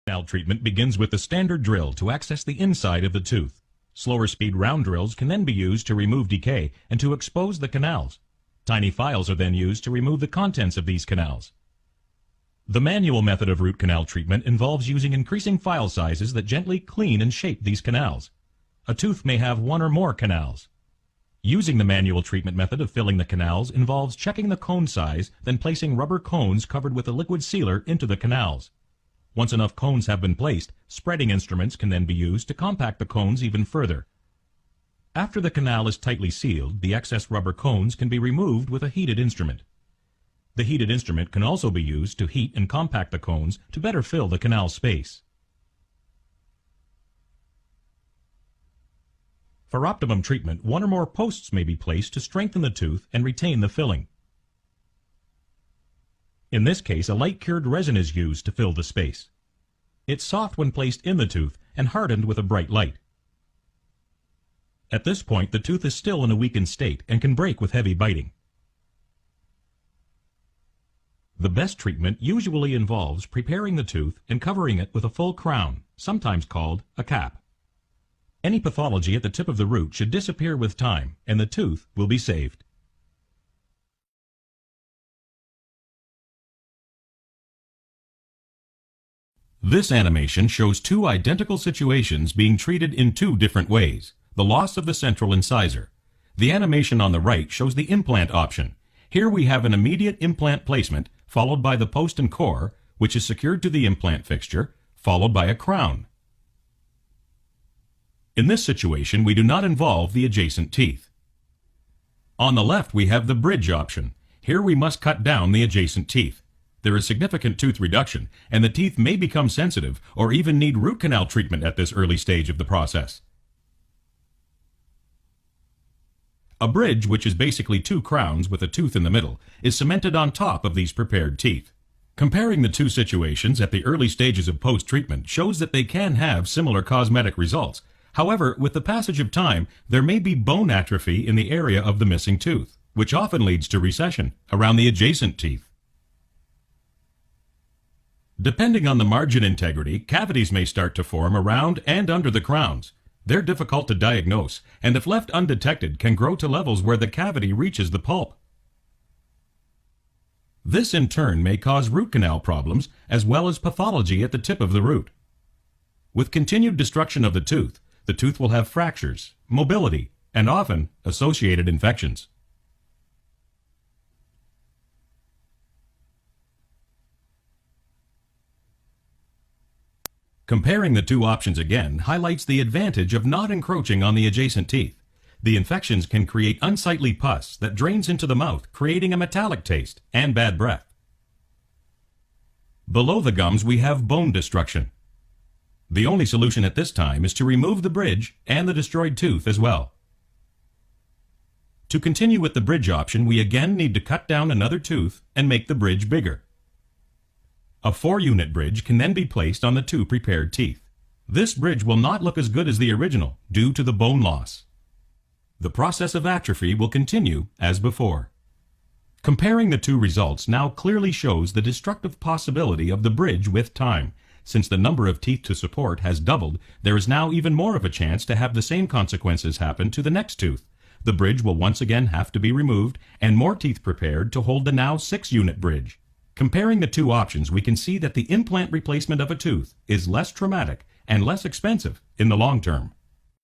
Canal treatment begins with the standard drill to access the inside of the tooth. Slower speed round drills can then be used to remove decay and to expose the canals. Tiny files are then used to remove the contents of these canals. The manual method of root canal treatment involves using increasing file sizes that gently clean and shape these canals. A tooth may have one or more canals. Using the manual treatment method of filling the canals involves checking the cone size, then placing rubber cones covered with a liquid sealer into the canals. Once enough cones have been placed, spreading instruments can then be used to compact the cones even further. After the canal is tightly sealed, the excess rubber cones can be removed with a heated instrument. The heated instrument can also be used to heat and compact the cones to better fill the canal space. For optimum treatment, one or more posts may be placed to strengthen the tooth and retain the filling. In this case, a light-cured resin is used to fill the space. It's soft when placed in the tooth and hardened with a bright light. At this point, the tooth is still in a weakened state and can break with heavy biting. The best treatment usually involves preparing the tooth and covering it with a full crown, sometimes called a cap. Any pathology at the tip of the root should disappear with time, and the tooth will be saved. This animation shows two identical situations being treated in two different ways. The loss of the central incisor. The animation on the right shows the implant option. Here we have an immediate implant placement, followed by the post and core, which is secured to the implant fixture, followed by a crown. In this situation, we do not involve the adjacent teeth. On the left, we have the bridge option. Here we must cut down the adjacent teeth. There is significant tooth reduction, and the teeth may become sensitive or even need root canal treatment at this early stage of the process. A bridge, which is basically two crowns with a tooth in the middle, is cemented on top of these prepared teeth. Comparing the two situations at the early stages of post-treatment shows that they can have similar cosmetic results. However, with the passage of time, there may be bone atrophy in the area of the missing tooth, which often leads to recession around the adjacent teeth. Depending on the margin integrity, cavities may start to form around and under the crowns. They're difficult to diagnose, and if left undetected, can grow to levels where the cavity reaches the pulp. This in turn may cause root canal problems as well as pathology at the tip of the root. With continued destruction of the tooth will have fractures, mobility, and often associated infections. Comparing the two options again highlights the advantage of not encroaching on the adjacent teeth. The infections can create unsightly pus that drains into the mouth, creating a metallic taste and bad breath. Below the gums, we have bone destruction. The only solution at this time is to remove the bridge and the destroyed tooth as well. To continue with the bridge option, we again need to cut down another tooth and make the bridge bigger. A 4-unit bridge can then be placed on the two prepared teeth. This bridge will not look as good as the original due to the bone loss. The process of atrophy will continue as before. Comparing the two results now clearly shows the destructive possibility of the bridge with time. Since the number of teeth to support has doubled, there is now even more of a chance to have the same consequences happen to the next tooth. The bridge will once again have to be removed and more teeth prepared to hold the now 6-unit bridge. Comparing the two options, we can see that the implant replacement of a tooth is less traumatic and less expensive in the long term.